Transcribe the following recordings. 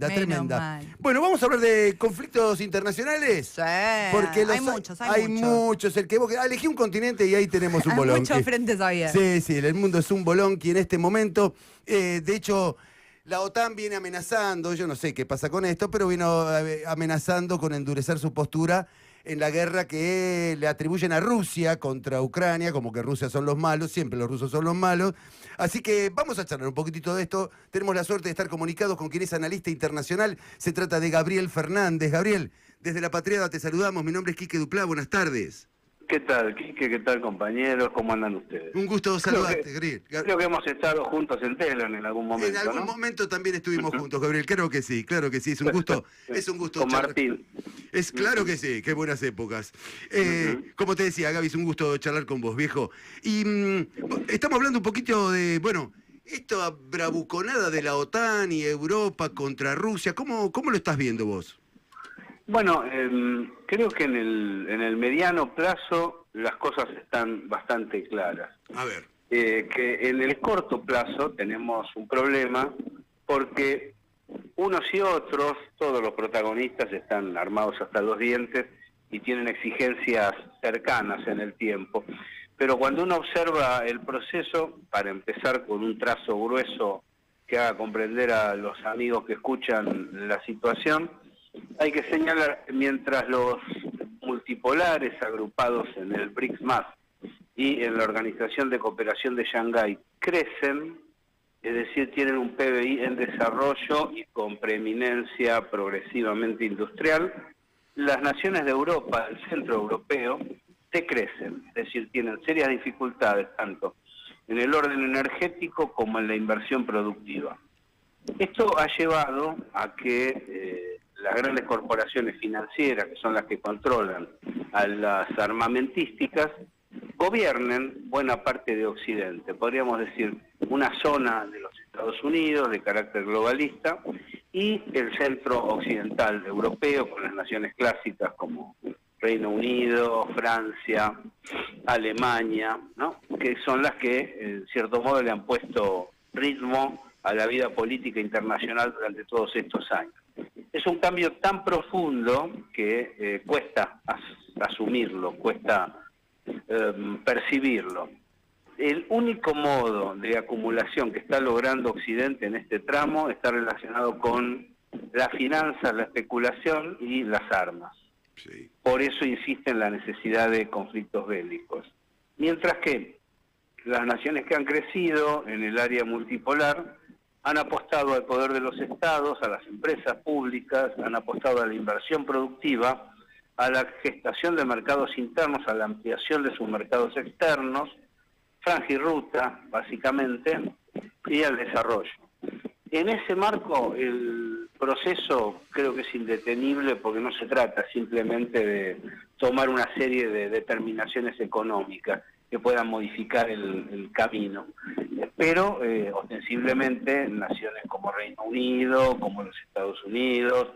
Menos Tremenda. mal. Bueno, vamos a hablar de conflictos internacionales. Sí, Porque hay muchos. El que vos elegí un continente y ahí tenemos un Hay bolón. muchos frentes abiertos. Sí, el mundo es un bolón que en este momento, de hecho, la OTAN viene amenazando, yo no sé qué pasa con esto, pero vino amenazando con endurecer su postura en la guerra que le atribuyen a Rusia contra Ucrania, como que Rusia son los malos, siempre los rusos son los malos. Así que vamos a charlar un poquitito de esto. Tenemos la suerte de estar comunicados con quien es analista internacional. Se trata de Gabriel Fernández. Gabriel, desde La Patriada te saludamos. Mi nombre es Quique Duplá. Buenas tardes. ¿Qué tal, Quique? ¿Qué tal, compañeros? ¿Cómo andan ustedes? Un gusto saludarte, Gabriel. Creo que hemos estado juntos en Telan en algún momento, En algún momento también estuvimos juntos, Gabriel. Claro que sí. Es un gusto. Es un gusto. Con Martín. Es claro que sí, qué buenas épocas. Como te decía, Gaby, es un gusto charlar con vos, viejo. Y estamos hablando un poquito de, bueno, esta bravuconada de la OTAN y Europa contra Rusia. ¿Cómo lo estás viendo vos? Bueno, creo que en el mediano plazo las cosas están bastante claras. A ver. Que en el corto plazo tenemos un problema porque unos y otros, todos los protagonistas están armados hasta los dientes y tienen exigencias cercanas en el tiempo. Pero cuando uno observa el proceso, para empezar con un trazo grueso que haga comprender a los amigos que escuchan la situación, hay que señalar que mientras los multipolares agrupados en el BRICS+, y en la Organización de Cooperación de Shanghái crecen, es decir, tienen un PBI en desarrollo y con preeminencia progresivamente industrial, las naciones de Europa, el centro europeo, decrecen, es decir, tienen serias dificultades tanto en el orden energético como en la inversión productiva. Esto ha llevado a que las grandes corporaciones financieras, que son las que controlan a las armamentísticas, gobiernen buena parte de Occidente, podríamos decir una zona de los Estados Unidos de carácter globalista y el centro occidental europeo con las naciones clásicas como Reino Unido, Francia, Alemania, ¿no? Que son las que en cierto modo le han puesto ritmo a la vida política internacional durante todos estos años. Es un cambio tan profundo que cuesta asumirlo, cuesta percibirlo. El único modo de acumulación que está logrando Occidente en este tramo está relacionado con la finanza, la especulación y las armas. Sí. Por eso insiste en la necesidad de conflictos bélicos. Mientras que las naciones que han crecido en el área multipolar han apostado al poder de los estados, a las empresas públicas, han apostado a la inversión productiva, a la gestación de mercados internos, a la ampliación de sus mercados externos, franja y ruta, básicamente, y al desarrollo. En ese marco, el proceso creo que es indetenible porque no se trata simplemente de tomar una serie de determinaciones económicas que puedan modificar el camino. Pero, ostensiblemente, naciones como Reino Unido, como los Estados Unidos,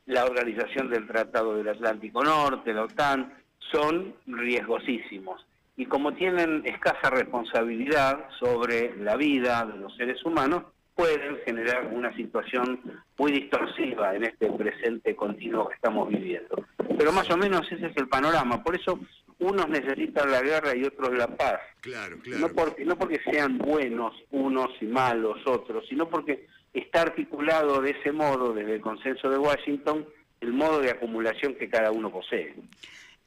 la Organización del Tratado del Atlántico Norte, la OTAN, son riesgosísimos. Y como tienen escasa responsabilidad sobre la vida de los seres humanos, pueden generar una situación muy distorsiva en este presente continuo que estamos viviendo. Pero más o menos ese es el panorama. Por eso unos necesitan la guerra y otros la paz. Claro. No porque sean buenos unos y malos otros, sino porque está articulado de ese modo, desde el consenso de Washington, el modo de acumulación que cada uno posee.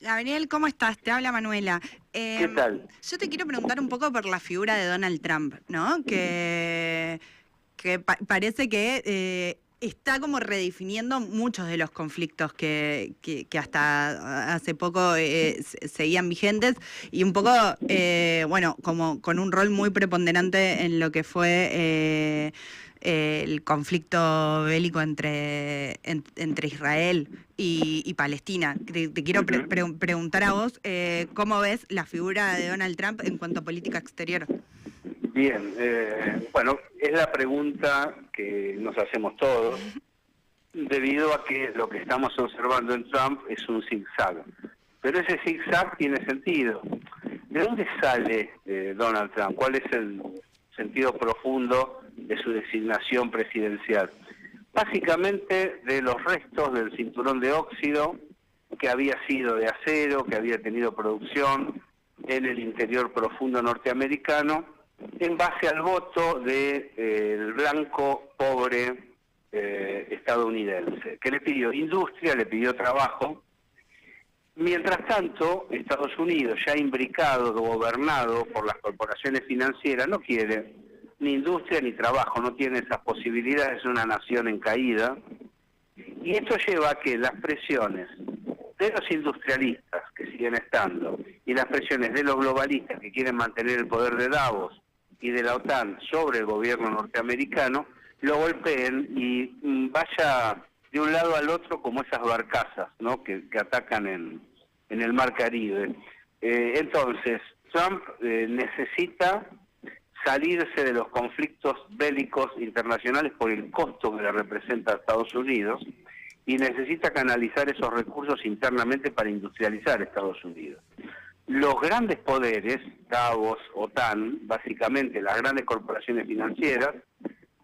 Gabriel, ¿cómo estás? Te habla Manuela. ¿Qué tal? Yo te quiero preguntar un poco por la figura de Donald Trump, ¿no? Que parece que está como redefiniendo muchos de los conflictos que hasta hace poco seguían vigentes y un poco, bueno, como con un rol muy preponderante en lo que fue el conflicto bélico entre Israel y Palestina. Te quiero preguntar a vos, ¿cómo ves la figura de Donald Trump en cuanto a política exterior? Bien, bueno, es la pregunta que nos hacemos todos, debido a que lo que estamos observando en Trump es un zigzag. Pero ese zigzag tiene sentido. ¿De dónde sale Donald Trump? ¿Cuál es el sentido profundo de su designación presidencial? básicamente de los restos del cinturón de óxido que había sido de acero, que había tenido producción en el interior profundo norteamericano, en base al voto del blanco pobre estadounidense, que le pidió industria, le pidió trabajo. Mientras tanto, Estados Unidos, ya imbricado, gobernado por las corporaciones financieras, no quiere ni industria ni trabajo, no tiene esas posibilidades, es una nación en caída. Y esto lleva a que las presiones de los industrialistas, que siguen estando, y las presiones de los globalistas, que quieren mantener el poder de Davos y de la OTAN sobre el gobierno norteamericano, lo golpeen y vaya de un lado al otro como esas barcazas, ¿no?, que atacan en el Mar Caribe. Entonces, Trump necesita salirse de los conflictos bélicos internacionales por el costo que le representa a Estados Unidos, y necesita canalizar esos recursos internamente para industrializar Estados Unidos. Los grandes poderes, Davos, OTAN, básicamente las grandes corporaciones financieras,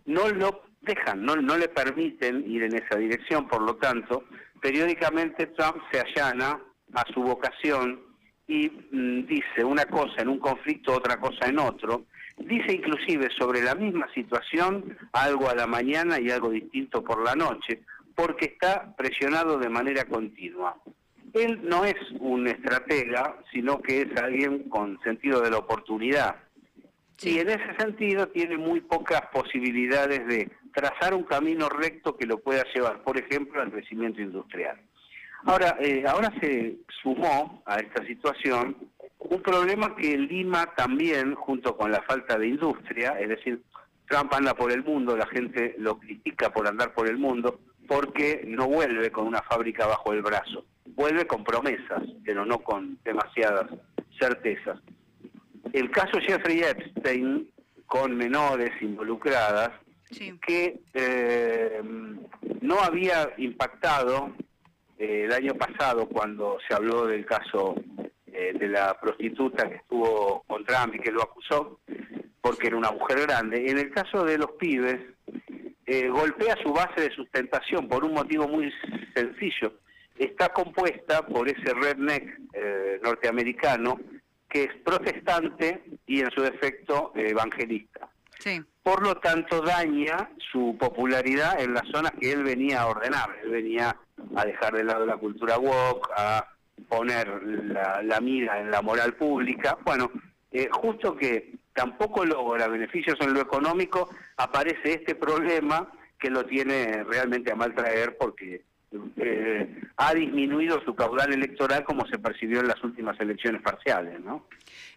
no lo dejan, no le permiten ir en esa dirección. Por lo tanto, periódicamente Trump se allana a su vocación y dice una cosa en un conflicto, otra cosa en otro. Dice inclusive sobre la misma situación algo a la mañana y algo distinto por la noche, porque está presionado de manera continua. Él no es un estratega, sino que es alguien con sentido de la oportunidad. Sí. Y en ese sentido tiene muy pocas posibilidades de trazar un camino recto que lo pueda llevar, por ejemplo, al crecimiento industrial. Ahora se sumó a esta situación un problema que lima también junto con la falta de industria, es decir, Trump anda por el mundo, la gente lo critica por andar por el mundo, porque no vuelve con una fábrica bajo el brazo, vuelve con promesas, pero no con demasiadas certezas. El caso Jeffrey Epstein, con menores involucradas, sí, que no había impactado el año pasado cuando se habló del caso de la prostituta que estuvo con Trump y que lo acusó, porque era una mujer grande. En el caso de los pibes, golpea su base de sustentación por un motivo muy sencillo. Está compuesta por ese redneck norteamericano que es protestante y en su defecto evangelista. Sí. Por lo tanto, daña su popularidad en las zonas que él venía a ordenar. Él venía a dejar de lado la cultura woke, a poner la mira en la moral pública. Bueno, justo que tampoco logra beneficios en lo económico, aparece este problema que lo tiene realmente a mal traer, porque ha disminuido su caudal electoral como se percibió en las últimas elecciones parciales, ¿no?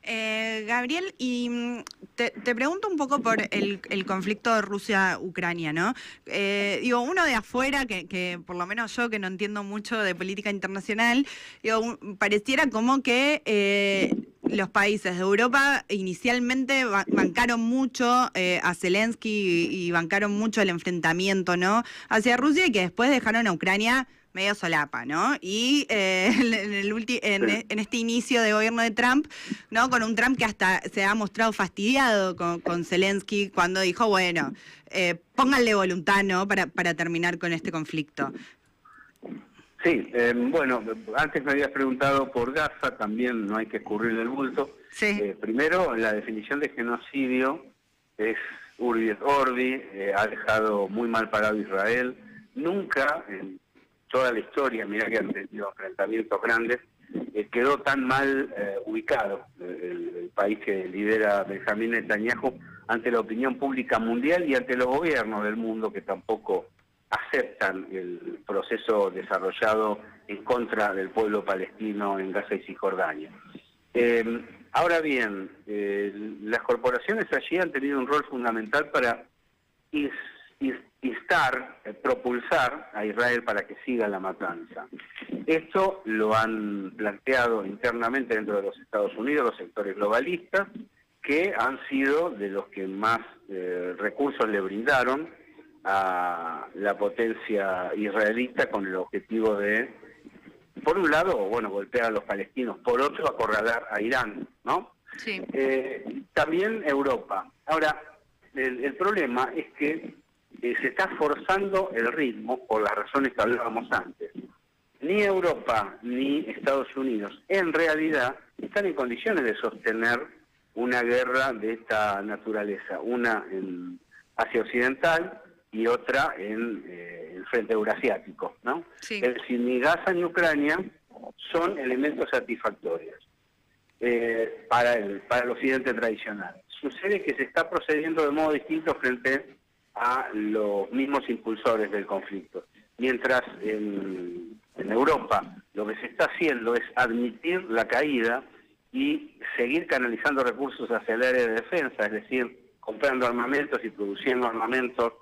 Gabriel, y te pregunto un poco por el conflicto de Rusia-Ucrania, ¿no? Digo, uno de afuera, que por lo menos yo, que no entiendo mucho de política internacional, digo, pareciera como que los países de Europa inicialmente bancaron mucho a Zelensky y bancaron mucho el enfrentamiento, ¿no?, hacia Rusia, y que después dejaron a Ucrania medio solapa, ¿no? Y en este inicio de gobierno de Trump, ¿no?, con un Trump que hasta se ha mostrado fastidiado con Zelensky cuando dijo, bueno, pónganle voluntad, ¿no?, para terminar con este conflicto. Sí, bueno, antes me habías preguntado por Gaza, también no hay que escurrir el bulto. Sí. Primero, la definición de genocidio es urbi et orbi, ha dejado muy mal parado a Israel. Nunca en toda la historia, mirá que han tenido enfrentamientos grandes, quedó tan mal ubicado el país que lidera Benjamín Netanyahu ante la opinión pública mundial y ante los gobiernos del mundo, que tampoco aceptan el proceso desarrollado en contra del pueblo palestino en Gaza y Cisjordania. Ahora bien, las corporaciones allí han tenido un rol fundamental para propulsar a Israel para que siga la matanza. Esto lo han planteado internamente dentro de los Estados Unidos los sectores globalistas, que han sido de los que más recursos le brindaron a la potencia israelita con el objetivo de, por un lado, bueno, golpear a los palestinos, por otro, acorralar a Irán, ¿no? Sí. También Europa. Ahora, el problema es que se está forzando el ritmo por las razones que hablábamos antes. Ni Europa ni Estados Unidos en realidad están en condiciones de sostener una guerra de esta naturaleza, una en Asia Occidental y otra en el frente eurasiático, ¿no? Sí. Es decir, ni Gaza ni Ucrania son elementos satisfactorios para el occidente tradicional. Sucede que se está procediendo de modo distinto frente a los mismos impulsores del conflicto. Mientras en Europa lo que se está haciendo es admitir la caída y seguir canalizando recursos hacia el área de defensa, es decir, comprando armamentos y produciendo armamentos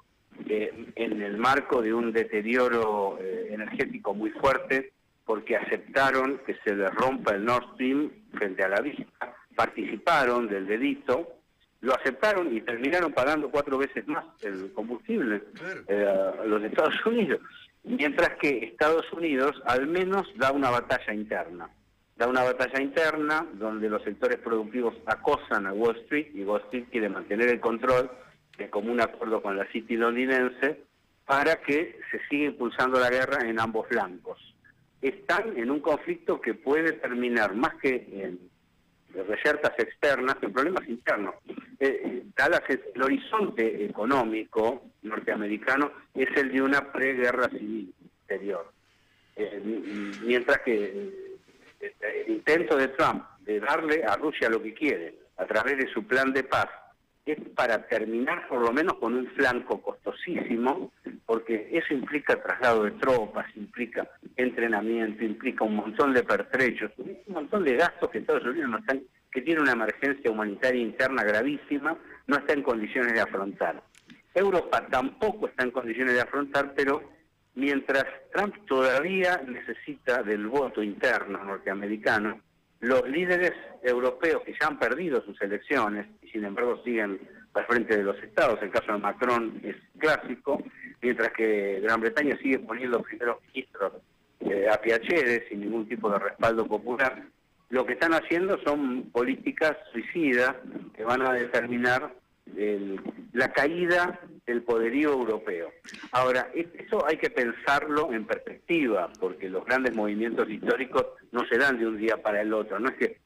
en el marco de un deterioro energético muy fuerte, porque aceptaron que se les rompa el Nord Stream frente a la vista, participaron del delito, lo aceptaron y terminaron pagando 4 veces más el combustible a los Estados Unidos, mientras que Estados Unidos al menos da una batalla interna. Da una batalla interna donde los sectores productivos acosan a Wall Street y Wall Street quiere mantener el control de común acuerdo con la City londinense para que se siga impulsando la guerra en ambos flancos. Están en un conflicto que puede terminar más que en reyertas externas, en problemas internos. El horizonte económico norteamericano es el de una preguerra civil exterior. Mientras que el intento de Trump de darle a Rusia lo que quiere a través de su plan de paz es para terminar por lo menos con un flanco costosísimo, porque eso implica traslado de tropas, implica entrenamiento, implica un montón de pertrechos, un montón de gastos que Estados Unidos no están, que tiene una emergencia humanitaria interna gravísima, no está en condiciones de afrontar. Europa tampoco está en condiciones de afrontar, pero mientras Trump todavía necesita del voto interno norteamericano, los líderes europeos que ya han perdido sus elecciones y sin embargo siguen al frente de los estados, el caso de Macron es clásico, mientras que Gran Bretaña sigue poniendo primeros ministros a piacere, sin ningún tipo de respaldo popular, lo que están haciendo son políticas suicidas que van a determinar la caída del poderío europeo. Ahora, eso hay que pensarlo en perspectiva, porque los grandes movimientos históricos no se dan de un día para el otro. No es que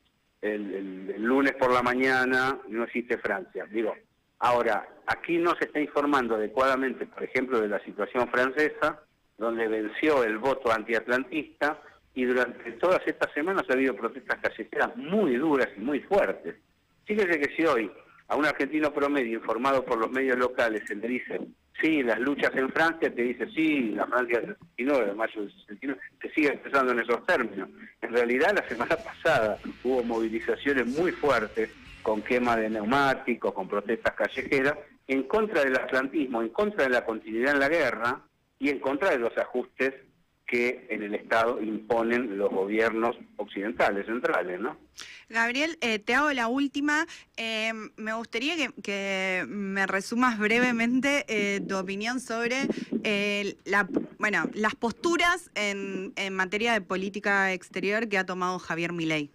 el lunes por la mañana no existe Francia. Digo, ahora, aquí no se está informando adecuadamente, por ejemplo, de la situación francesa, donde venció el voto antiatlantista, y durante todas estas semanas ha habido protestas callejeras muy duras y muy fuertes. Fíjese que si hoy a un argentino promedio informado por los medios locales se le dice, sí, las luchas en Francia, te dice, sí, la Francia del 69, de mayo del 69, se sigue expresando en esos términos. En realidad, la semana pasada hubo movilizaciones muy fuertes, con quema de neumáticos, con protestas callejeras, en contra del atlantismo, en contra de la continuidad en la guerra y en contra de los ajustes que en el Estado imponen los gobiernos occidentales, centrales, ¿no? Gabriel, te hago la última. Me gustaría que me resumas brevemente tu opinión sobre las posturas en materia de política exterior que ha tomado Javier Milei.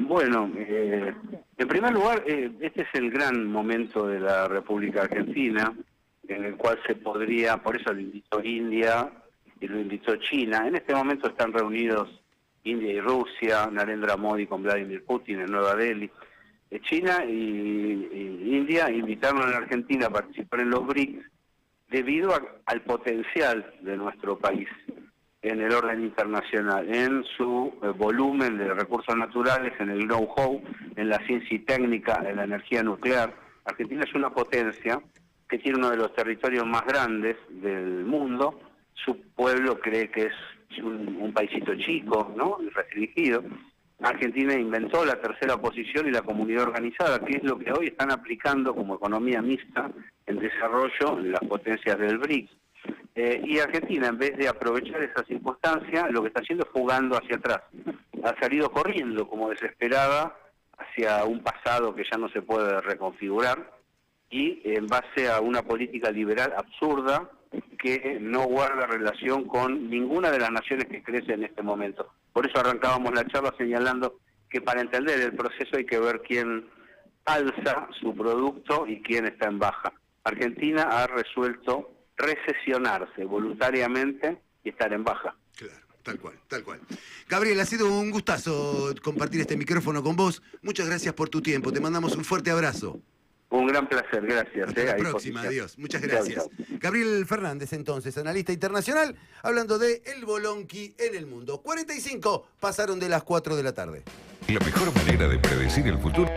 Bueno, en primer lugar, este es el gran momento de la República Argentina, en el cual se podría, por eso lo invitó India y lo invitó China. En este momento están reunidos India y Rusia, Narendra Modi con Vladimir Putin en Nueva Delhi. China y India invitaron a la Argentina a participar en los BRICS debido al potencial de nuestro país en el orden internacional, en su volumen de recursos naturales, en el know-how, en la ciencia y técnica, en la energía nuclear. Argentina es una potencia que tiene uno de los territorios más grandes del mundo. Su pueblo cree que es un paisito chico, ¿no?, restringido. Argentina inventó la tercera posición y la comunidad organizada, que es lo que hoy están aplicando como economía mixta en desarrollo en las potencias del BRICS. Y Argentina, en vez de aprovechar esa circunstancia, lo que está haciendo es jugando hacia atrás. Ha salido corriendo como desesperada hacia un pasado que ya no se puede reconfigurar y en base a una política liberal absurda que no guarda relación con ninguna de las naciones que crecen en este momento. Por eso arrancábamos la charla señalando que para entender el proceso hay que ver quién alza su producto y quién está en baja. Argentina ha resuelto recesionarse voluntariamente y estar en baja. Claro, tal cual, tal cual. Gabriel, ha sido un gustazo compartir este micrófono con vos. Muchas gracias por tu tiempo. Te mandamos un fuerte abrazo. Un gran placer, gracias. Hasta la próxima, adiós. Muchas gracias. Gabriel Fernández, entonces, analista internacional, hablando de el bolonqui en el mundo. 45 pasaron de las 4 de la tarde. La mejor manera de predecir el futuro